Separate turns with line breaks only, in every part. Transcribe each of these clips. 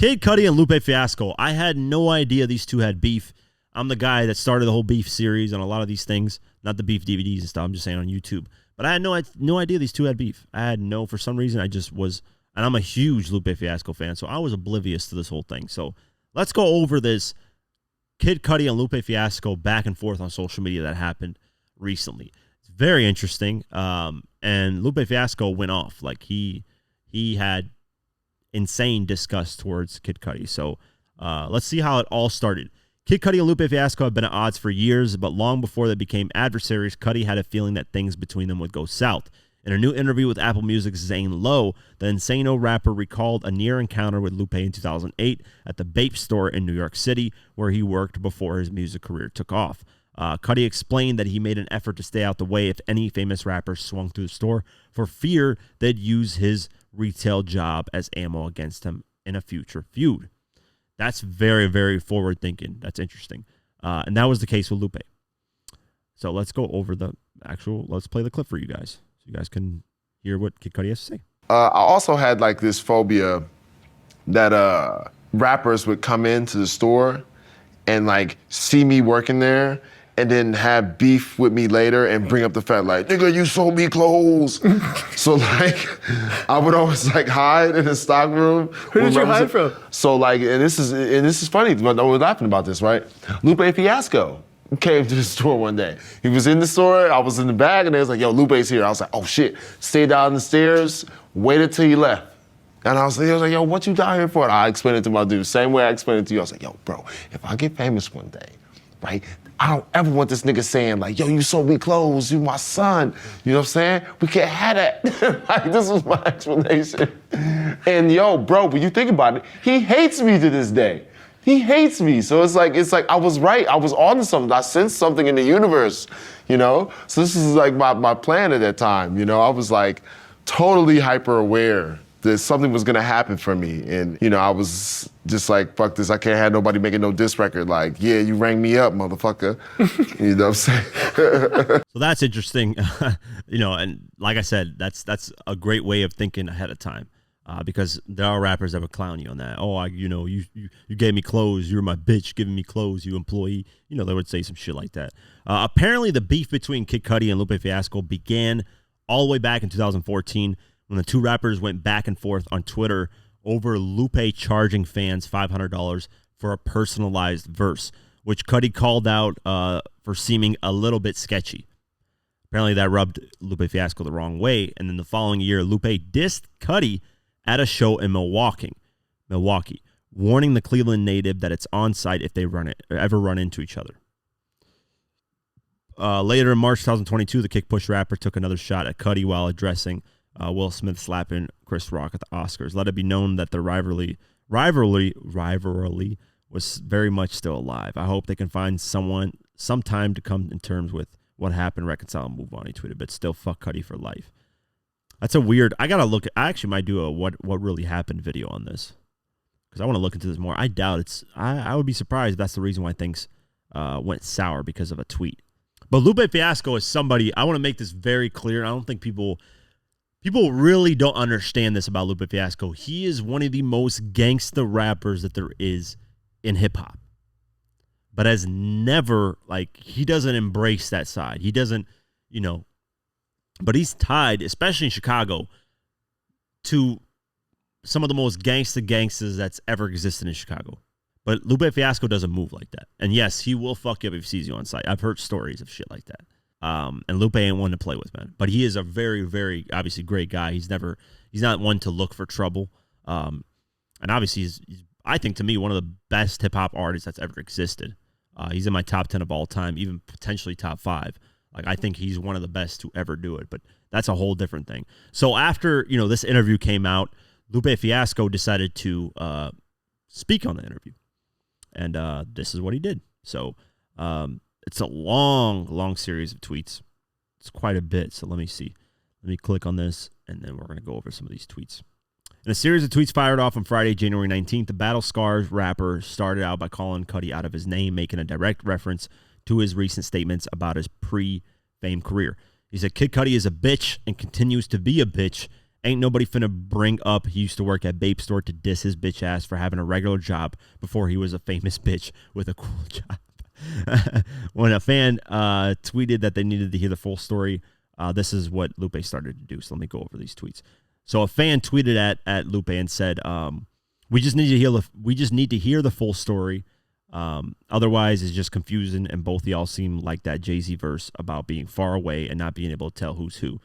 Kid Cudi and Lupe Fiasco. I had no idea these two had beef. I'm the guy that started the whole beef series on a lot of these things. Not the beef DVDs and stuff. I'm just saying on YouTube. But I had no idea these two had beef. For some reason, I just was, and I'm a huge Lupe Fiasco fan, so I was oblivious to this whole thing. So let's go over this Kid Cudi and Lupe Fiasco back and forth on social media that happened recently. It's very interesting. And Lupe Fiasco went off. Like he had insane disgust towards Kid Cudi. So let's see how it all started. Kid Cudi and Lupe Fiasco have been at odds for years, but long before they became adversaries, Cudi had a feeling that things between them would go south. In a new interview with Apple Music's Zane Lowe, the Insano rapper recalled a near encounter with Lupe in 2008 at the Bape store in New York City, where he worked before his music career took off. Cudi explained that he made an effort to stay out the way if any famous rappers swung through the store for fear they'd use his retail job as ammo against him in a future feud. That's very, very forward thinking. That's interesting. And that was the case with Lupe. So let's go over let's play the clip for you guys so you guys can hear what Kid Cudi has to say.
I also had like this phobia that rappers would come into the store and like see me working there and then have beef with me later and bring up the fact like, nigga, you sold me clothes. So like, I would always like hide in the stock room.
Who did you hide from?
So like, and this is funny, but we're laughing about this, right? Lupe Fiasco came to the store one day. He was in the store, I was in the bag, and they was like, yo, Lupe's here. I was like, oh shit. Stayed down the stairs, waited till he left. And he was like, yo, what you down here for? And I explained it to my dude, same way I explained it to you. I was like, yo, bro, if I get famous one day, right? I don't ever want this nigga saying like, yo, you sold me clothes, you my son. You know what I'm saying? We can't have that. Like, this was my explanation. And yo, bro, when you think about it, he hates me to this day. He hates me. So it's like I was right. I was on to something. I sensed something in the universe, you know? So this is like my plan at that time, you know? I was like totally hyper aware that something was gonna happen for me. And, you know, I was just like, fuck this, I can't have nobody making no diss record. Like, yeah, you rang me up, motherfucker. You know what I'm saying?
So that's interesting. You know, and like I said, that's a great way of thinking ahead of time. Because there are rappers that would clown you on that. Oh, you gave me clothes. You're my bitch giving me clothes, you employee. You know, they would say some shit like that. Apparently, the beef between Kid Cudi and Lupe Fiasco began all the way back in 2014 when the two rappers went back and forth on Twitter over Lupe charging fans $500 for a personalized verse, which Cudi called out for seeming a little bit sketchy. Apparently, that rubbed Lupe Fiasco the wrong way. And then the following year, Lupe dissed Cudi at a show in Milwaukee, warning the Cleveland native that it's on site if they ever run into each other. Later in March 2022, the Kick Push rapper took another shot at Cudi while addressing Will Smith slapping Chris Rock at the Oscars. Let it be known that the rivalry was very much still alive. I hope they can find some time to come in terms with what happened, reconcile, and move on. He tweeted, but still fuck Cudi for life. That's a weird. I actually might do a what really happened video on this because I want to look into this more. I doubt it's. I would be surprised if that's the reason why things went sour because of a tweet. But Lupe Fiasco is somebody. I want to make this very clear. I don't think people really don't understand this about Lupe Fiasco. He is one of the most gangsta rappers that there is in hip hop, but has never he doesn't embrace that side. He doesn't, But he's tied, especially in Chicago, to some of the most gangsters that's ever existed in Chicago. But Lupe Fiasco doesn't move like that. And yes, he will fuck you up if he sees you on site. I've heard stories of shit like that. And Lupe ain't one to play with, man. But he is a very, very obviously great guy. He's not one to look for trouble. And obviously he's I think to me one of the best hip hop artists that's ever existed. He's in my top 10 of all time, even potentially top 5. I think he's one of the best to ever do it, but that's a whole different thing. So after, this interview came out, Lupe Fiasco decided to speak on the interview. And this is what he did. So it's a long, long series of tweets. It's quite a bit. So let me see. Let me click on this, and then we're going to go over some of these tweets. In a series of tweets fired off on Friday, January 19th, the Battle Scars rapper started out by calling Cudi out of his name, making a direct reference to his recent statements about his pre-fame career. He said, Kid Cudi is a bitch and continues to be a bitch, Ain't nobody finna bring up he used to work at Bape Store to diss his bitch ass for having a regular job before he was a famous bitch with a cool job. When a fan tweeted that they needed to hear the full story, this is what Lupe started to do. So let me go over these tweets. So a fan tweeted at Lupe and said, we just need to hear the full story. Otherwise, it's just confusing, and both of y'all seem like that Jay-Z verse about being far away and not being able to tell who's who.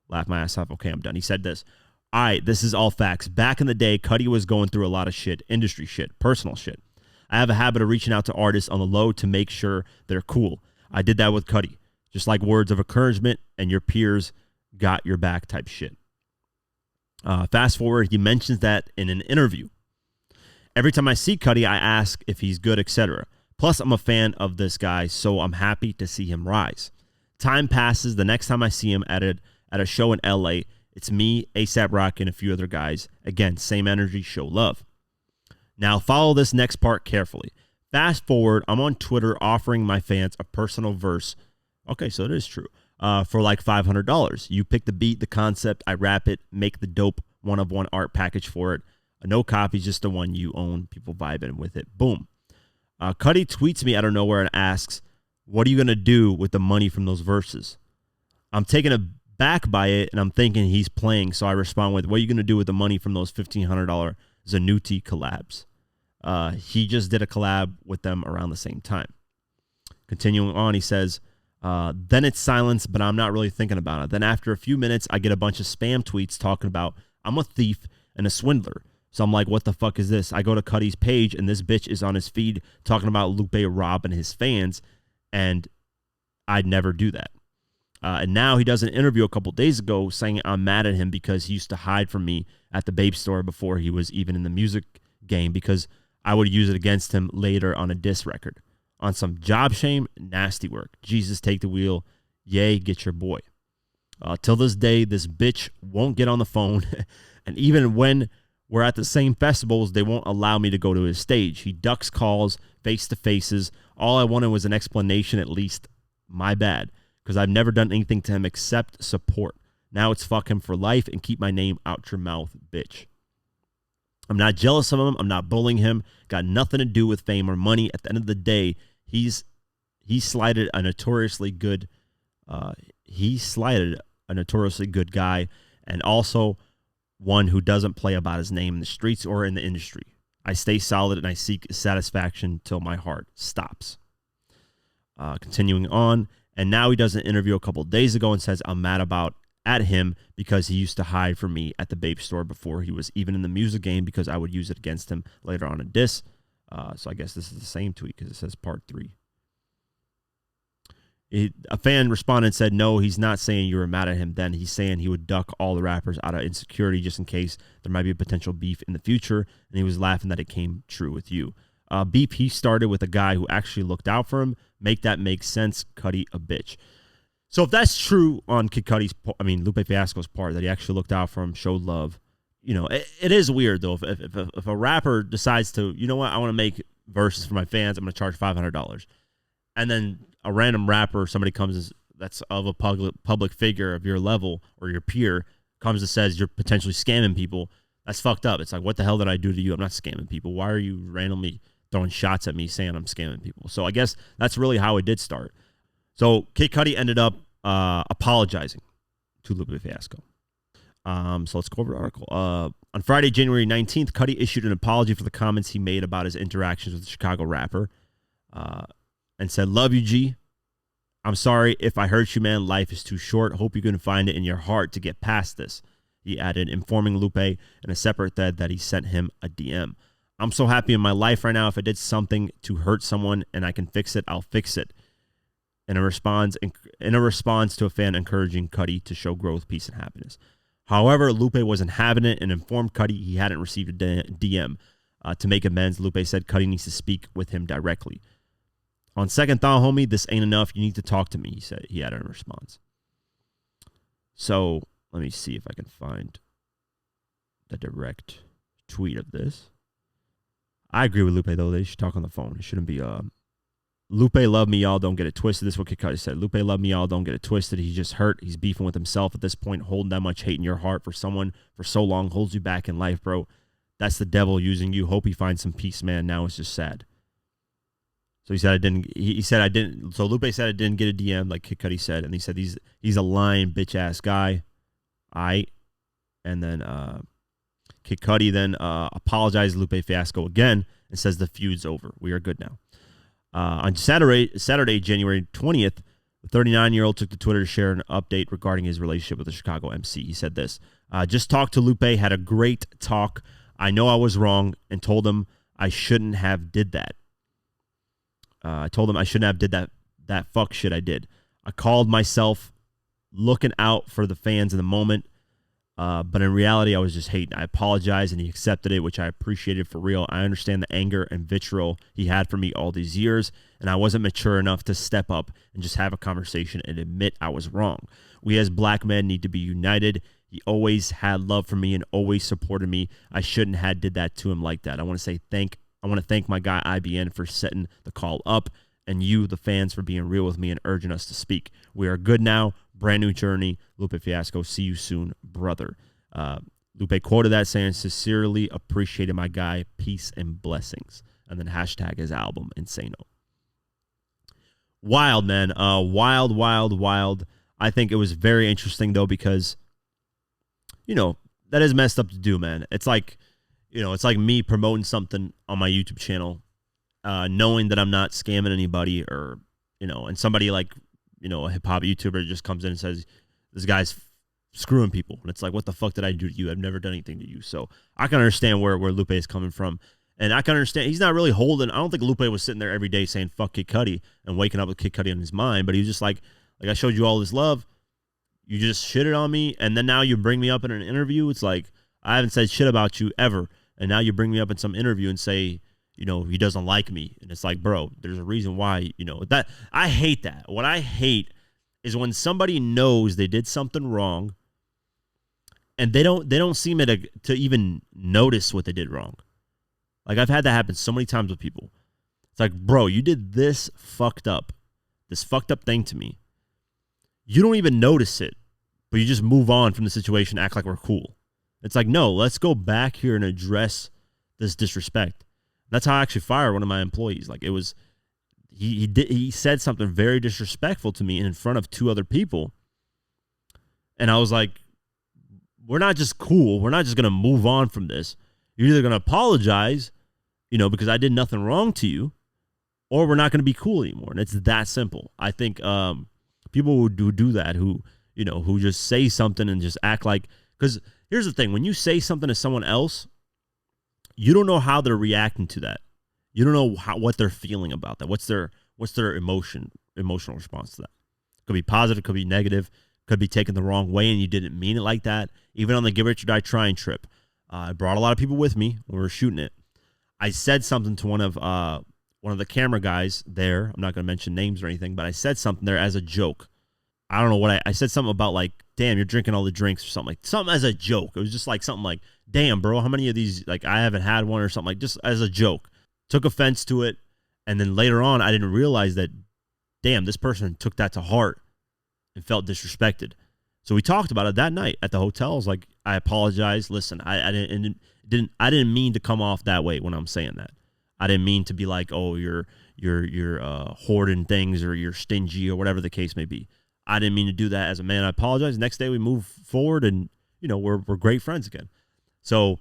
Laugh my ass off. Okay, I'm done. He said this. All right, this is all facts. Back in the day, Cudi was going through a lot of shit, industry shit, personal shit. I have a habit of reaching out to artists on the low to make sure they're cool. I did that with Cudi. Just like words of encouragement and your peers got your back type shit. Fast forward, he mentions that in an interview. Every time I see Cudi, I ask if he's good, etc. Plus, I'm a fan of this guy, so I'm happy to see him rise. Time passes. The next time I see him at a show in LA, it's me, A$AP Rocky, and a few other guys. Again, same energy, show love. Now, follow this next part carefully. Fast forward, I'm on Twitter offering my fans a personal verse. Okay, so it is true. For like $500. You pick the beat, the concept, I rap it, make the dope one-of-one art package for it. No copies, just the one you own. People vibing with it. Boom. Cudi tweets me out of nowhere and asks, what are you going to do with the money from those verses? I'm taken aback by it, and I'm thinking he's playing, so I respond with, what are you going to do with the money from those $1,500 Zanuti collabs? He just did a collab with them around the same time. Continuing on, he says, then it's silence, but I'm not really thinking about it. Then after a few minutes, I get a bunch of spam tweets talking about I'm a thief and a swindler. So I'm like, what the fuck is this? I go to Cudi's page, and this bitch is on his feed talking about Lupe robbing his fans, and I'd never do that. And now he does an interview a couple days ago saying I'm mad at him because he used to hide from me at the Bape Store before he was even in the music game because I would use it against him later on a diss record. On some job shame, nasty work. Jesus, take the wheel. Yay, get your boy. Till this day, this bitch won't get on the phone. And even when we're at the same festivals, they won't allow me to go to his stage. He ducks calls, face-to-faces. All I wanted was an explanation, at least. My bad. Because I've never done anything to him except support. Now it's fuck him for life and keep my name out your mouth, bitch. I'm not jealous of him. I'm not bullying him. Got nothing to do with fame or money. At the end of the day, he slighted a notoriously good guy, and also one who doesn't play about his name in the streets or in the industry. I stay solid and I seek satisfaction till my heart stops. Continuing on, and now he does an interview a couple days ago and says I'm mad at him because he used to hide from me at the Bape Store before he was even in the music game because I would use it against him later on a diss. So I guess this is the same tweet because it says part 3. A fan responded and said, no, he's not saying you were mad at him then. He's saying he would duck all the rappers out of insecurity just in case there might be a potential beef in the future. And he was laughing that it came true with you. Beef he started with a guy who actually looked out for him. Make that make sense. Cudi a bitch. So if that's true on Lupe Fiasco's part, that he actually looked out for him, showed love, it is weird though. If a rapper decides to, you know what, I want to make verses for my fans, I'm going to charge $500. And then a random rapper, somebody comes that's of a public figure of your level or your peer comes and says you're potentially scamming people. That's fucked up. It's like, what the hell did I do to you? I'm not scamming people. Why are you randomly throwing shots at me saying I'm scamming people? So I guess that's really how it did start. So Kid Cudi ended up apologizing to Lupe Fiasco. So let's go over the article. On Friday, January 19th, Cudi issued an apology for the comments he made about his interactions with the Chicago rapper and said, love you, G. I'm sorry if I hurt you, man. Life is too short. Hope you can find it in your heart to get past this. He added, informing Lupe in a separate thread that he sent him a DM. I'm so happy in my life right now. If I did something to hurt someone and I can fix it, I'll fix it. In a response to a fan encouraging Cudi to show growth, peace, and happiness. However, Lupe wasn't having it and informed Cudi he hadn't received a DM. To make amends, Lupe said Cudi needs to speak with him directly. On second thought, homie, this ain't enough. You need to talk to me, he added in response. So let me see if I can find the direct tweet of this. I agree with Lupe, though. They should talk on the phone. It shouldn't be Lupe love me, y'all. Don't get it twisted. This is what Kid Cudi said. Lupe love me, y'all. Don't get it twisted. He's just hurt. He's beefing with himself at this point. Holding that much hate in your heart for someone for so long holds you back in life, bro. That's the devil using you. Hope he finds some peace, man. Now it's just sad. So he said I didn't. He said I didn't. So Lupe said I didn't get a DM, like Kid Cudi said, and he said he's a lying bitch ass guy. And then Kid Cudi then apologized to Lupe Fiasco again and says the feud's over. We are good now. On Saturday, January 20th, the 39-year-old took to Twitter to share an update regarding his relationship with the Chicago MC. He said this: just talked to Lupe, had a great talk. I know I was wrong and told him I shouldn't have did that. I told him I shouldn't have did that fuck shit I did. I called myself looking out for the fans in the moment, but in reality, I was just hating. I apologized, and he accepted it, which I appreciated for real. I understand the anger and vitriol he had for me all these years, and I wasn't mature enough to step up and just have a conversation and admit I was wrong. We as black men need to be united. He always had love for me and always supported me. I shouldn't have did that to him like that. I want to thank my guy IBN for setting the call up, and you, the fans, for being real with me and urging us to speak. We are good now. Brand new journey. Lupe Fiasco, see you soon, brother. Lupe quoted that saying, sincerely appreciated my guy. Peace and blessings. And then hashtag his album, Insano. Wild, man. Wild. I think it was very interesting, though, because, that is messed up to do, man. It's like, it's like me promoting something on my YouTube channel, knowing that I'm not scamming anybody or, and somebody like, a hip-hop YouTuber just comes in and says, this guy's screwing people. And it's like, what the fuck did I do to you? I've never done anything to you. So I can understand where Lupe is coming from. And I can understand he's not really holding. I don't think Lupe was sitting there every day saying, fuck Kid Cudi and waking up with Kid Cudi in his mind. But he was just like I showed you all this love. You just shitted on me. And then now you bring me up in an interview. It's like, I haven't said shit about you ever. And now you bring me up in some interview and say, he doesn't like me. And it's like, bro, there's a reason why, that I hate that. What I hate is when somebody knows they did something wrong and they don't seem to even notice what they did wrong. Like, I've had that happen so many times with people. It's like, bro, you did this fucked up thing to me. You don't even notice it, but you just move on from the situation, act like we're cool. It's like, no, let's go back here and address this disrespect. That's how I actually fired one of my employees. Like, it was, he said something very disrespectful to me in front of two other people. And I was like, we're not just cool. We're not just going to move on from this. You're either going to apologize, because I did nothing wrong to you, or we're not going to be cool anymore. And it's that simple. I think people who do that, who just say something and just act like, because here's the thing. When you say something to someone else, you don't know how they're reacting to that. You don't know what they're feeling about that. What's their emotional response to that? Could be positive, could be negative, could be taken the wrong way, and you didn't mean it like that. Even on the Give Rich or Die Trying trip, I brought a lot of people with me when we were shooting it. I said something to one of the camera guys there. I'm not going to mention names or anything, but I said something there as a joke. I don't know what I said something about, like, damn, you're drinking all the drinks or something as a joke. It was just like something like, damn, bro, how many of these, like, I haven't had one or something, like, just as a joke. Took offense to it. And then later on, I didn't realize that, damn, this person took that to heart and felt disrespected. So we talked about it that night at the hotel. I was like, I apologize. Listen, I didn't mean to come off that way when I'm saying that. I didn't mean to be like, oh, you're hoarding things or you're stingy or whatever the case may be. I didn't mean to do that as a man. I apologize. Next day we move forward and, we're great friends again. So,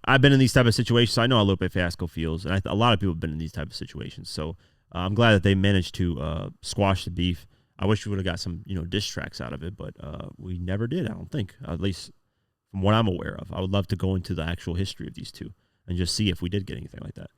I've been in these type of situations. So I know how Lupe Fiasco feels. And a lot of people have been in these type of situations. So I'm glad that they managed to squash the beef. I wish we would have got some, diss tracks out of it, but we never did, I don't think, at least from what I'm aware of. I would love to go into the actual history of these two and just see if we did get anything like that.